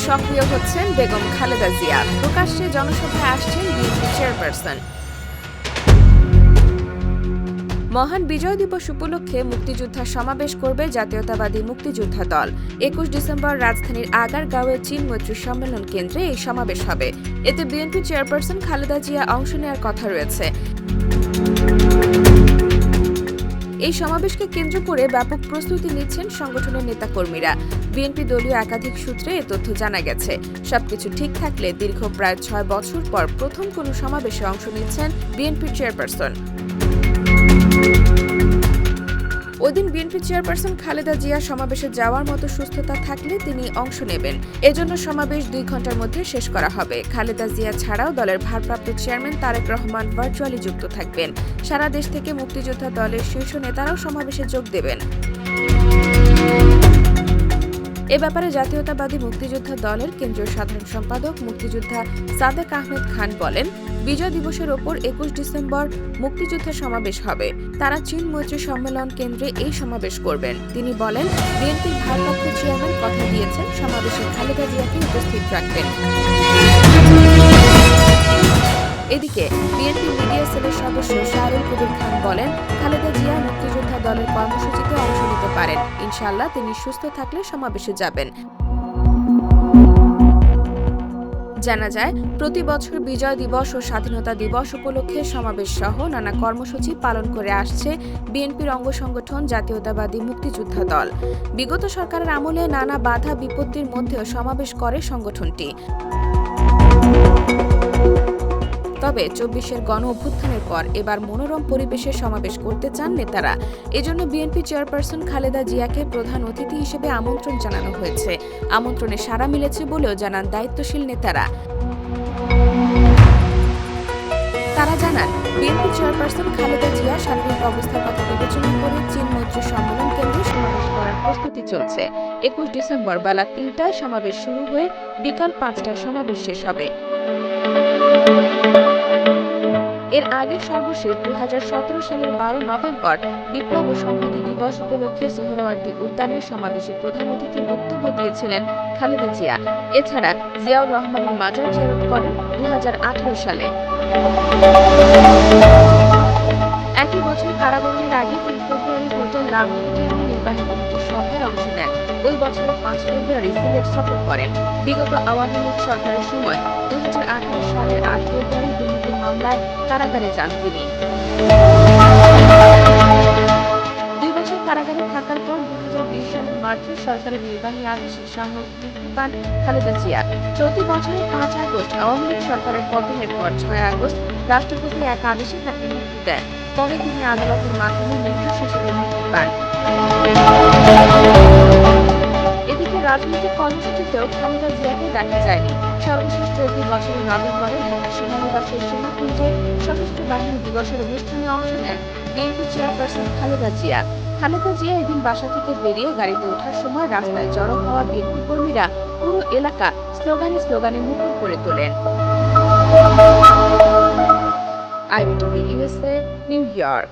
সক্রিয় হচ্ছেন বেগম খালেদা জিয়া। প্রকাশ্যে জনসভায় আসছেন বিএনপি চেয়ারপারসন। মহান বিজয় দিবস উপলক্ষে মুক্তিযোদ্ধা সমাবেশ করবে জাতীয়তাবাদী মুক্তিযোদ্ধা দল। ২১ ডিসেম্বর রাজধানীর আগারগাঁওয়ের চীন মৈত্রী সম্মেলন কেন্দ্রে এই সমাবেশ হবে। এতে বিএনপি চেয়ারপারসন খালেদা জিয়া অংশ নেওয়ার কথা রয়েছে। এই সমাবেশকে কেন্দ্র করে ব্যাপক প্রস্তুতি নিচ্ছেন সংগঠনের নেতাকর্মীরা। বিএনপি দলীয় একাধিক সূত্রে এ তথ্য জানা গেছে। সবকিছু ঠিক থাকলে দীর্ঘ প্রায় ৬ বছর পর প্রথম কোনো সমাবেশে অংশ নিচ্ছেন বিএনপির চেয়ারপারসন। ওইদিন বিএনপি চেয়ারপারসন খালেদা জিয়া সমাবেশে যাওয়ার মতো সুস্থতা থাকলে তিনি অংশ নেবেন। এজন্য সমাবেশ ২ ঘন্টার মধ্যে শেষ করা হবে। খালেদা জিয়া ছাড়াও দলের ভারপ্রাপ্ত চেয়ারম্যান তারেক রহমান ভার্চুয়ালি যুক্ত থাকবেন। সারা দেশ থেকে মুক্তিযোদ্ধা দলের শীর্ষ নেতারাও সমাবেশে যোগ দেবেন। এ ব্যাপারে জাতীয়তাবাদী মুক্তিযোদ্ধা দলের কেন্দ্রীয় সাধারণ সম্পাদক মুক্তিযোদ্ধা সাদেক আহমেদ খান বলেন, বিজয় দিবসের ওপর ২১ ডিসেম্বর মুক্তিযোদ্ধা সমাবেশ হবে। তারা চীন মৈত্রী সম্মেলন কেন্দ্রে এই সমাবেশ করবেন। তিনি বলেন, বিএনপির ভারপ্রাপ্ত চেয়ারম্যান কথা দিয়েছেন সমাবেশে খালেদা জিয়াকে উপস্থিত রাখবেন। এদিকে বিএনপি মিডিয়া সেলের সদস্য শাহরুল কবির খান বলেন, খালেদা জিয়া মুক্তিযোদ্ধা দলের কর্মসূচিতে অংশ নিতে পারেন। ইনশাআল্লাহ তিনি সুস্থ থাকলে সমাবেশে যাবেন। জানা যায়, প্রতি বছর বিজয় দিবস ও স্বাধীনতা দিবস উপলক্ষে সমাবেশ সহ নানা কর্মসূচি পালন করে আসছে বিএনপির অঙ্গ সংগঠন জাতীয়তাবাদী মুক্তিযোদ্ধা দল। বিগত সরকারের আমলে নানা বাধা বিপত্তির মধ্যেও সমাবেশ করে সংগঠনটি। তবে ২৪-এর গণ অভ্যুত্থানের পর এবার মনোরম পরিবেশে সমাবেশ করতে চান নেতারা। এজন্য বিএনপি চেয়ারপারসন খালেদা জিয়াকে প্রধান অতিথি হিসেবে আমন্ত্রণ জানানো হয়েছে। আমন্ত্রণে সাড়া মিলেছে বলেও জানান দায়িত্বশীল নেতারা। তারা জানান, বিএনপি চেয়ারপারসন খালেদা জিয়া শারীরিক অবস্থার কথা বিবেচনা করে চীন মৈত্রী সম্মেলন কেন্দ্রে সমাবেশ করার প্রস্তুতি চলছে। ২১ ডিসেম্বর বেলা ৩টায় সমাবেশ শুরু হয়ে বিকাল ৫টায় সমাবেশ শেষ হবে। এর আগে সর্বশেষ ২০১৭ সালের ১২ নভেম্বর বিপ্লব ও সংহতি দিবস উপলক্ষে সোহরাওয়ার্দী উদ্যানের সমাবেশে প্রধান অতিথির বক্তব্য দিয়েছিলেন খালেদা জিয়া। এছাড়া জিয়াউর রহমানের মাজার জিয়ারত করেন ২০১৮ সালে। একই বছর কারাবরণের আগে ৩ ফেব্রুয়ারি হোটেল লালমনিরহাটে নির্বাহী কমিটির সভায় অংশ নেন। ওই বছরের ৫ ফেব্রুয়ারি সিলেট সফর করেন। বিগত আওয়ামী লীগ সরকারের সময় ২০১৮ সালের ৮ ফেব্রুয়ারি দুর্নীতির মামলায় কারাগারে যান তিনি। ২ বছর কারাগারে থাকার পর ২০২০ সালের মার্চে সরকারের নির্বাহী আদেশে মুক্তি পান খালেদা জিয়া। চলতি বছরের ৫ আগস্ট আওয়ামী লীগ সরকারের পতনের পর ৬ আগস্ট রাষ্ট্রপতি এক আদেশে তাকে মুক্তি দেন। পরে তিনি আদালতের মাধ্যমে নির্দোষ হিসেবে মুক্তি পান। এদিকে রাজনৈতিক কর্মসূচিতেও খালেদা জিয়াকে দেখা যায়নি। সর্বশেষ চলতি বছরের নভেম্বরে ঢাকা সেনানিবাসের সীমাকুঞ্জে সশস্ত্র বাহিনী দিবসের অনুষ্ঠানে অংশ নেন বিএনপি চেয়ারপারসন খালেদা জিয়া। খালেদা জিয়া এদিন বাসা থেকে বেরিয়ে গাড়িতে ওঠার সময় রাস্তায় জড়ো হওয়া বিএনপি কর্মীরা পুরো এলাকা স্লোগানে মুখর করে তোলেন। IBTV USA, new York.